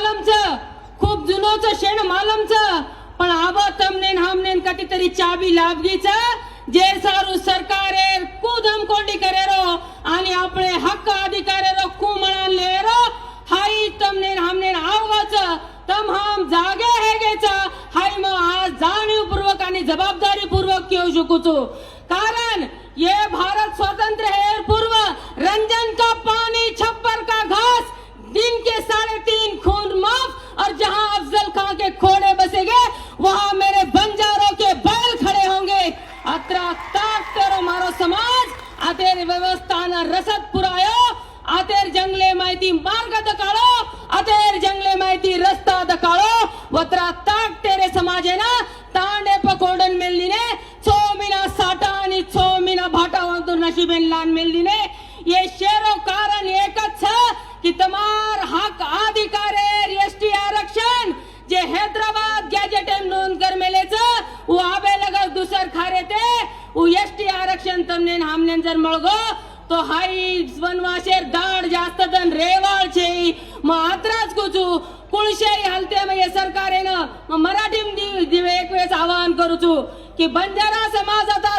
मालमचं खूप जुनोचं शेण मालमचं पण आब तमनेन हमनेन कतीतरी चाबी लाभगीचं जे सारू सरकारे कूदम कोंडी करेरो आणि आपले हक्क अधिकारेरो कुमळा लेरो हाई तमनेन हमनेन आवगाचं तम हम जागे हेगेचं हाई मग आज जाणीवपूर्वक आणि जबाबदारीपूर्वक घेऊ शकूचो कारण ये भारत स्वतंत्र है पूर्व रंजन का पानी छप्पर का घास दिन के 3.5 खून माफ और जहां अफजल खां के खोड़े बसेंगे वहां मेरे बंजारों के बैल खड़े होंगे अत्रा ताक तेरो मारो समाज आतेर व्यवस्थाना रसद पुरायो आतेर जंगले माहिती मार्ग दकाळो आतेर जंगले माहिती रस्ता दकाळो वत्रा ताक तेरे समाजेना तांडे पकोडन मिलनीने 6 महीना साटा आणि 6 महीना भाटा वांगतो नशीबेन लान मिलनीने ये शेरो कारण एकच छ कि तमार हक अधिकारे एसटी आरक्षण जे हैदराबाद गैजेट नोंद कर मेलेच वो आबे लगा दुसर खारे ते वो एसटी आरक्षण तमने हमने जर मळगो तो हाई वनवाशेर दाड जास्त दन रेवाळ छे मग आत्राच कुचू कुळशाही हलते मग हे सरकारेनं मग मराठी दिवे एक वेळेस आवाहन करूचू की बंजारा समाज आता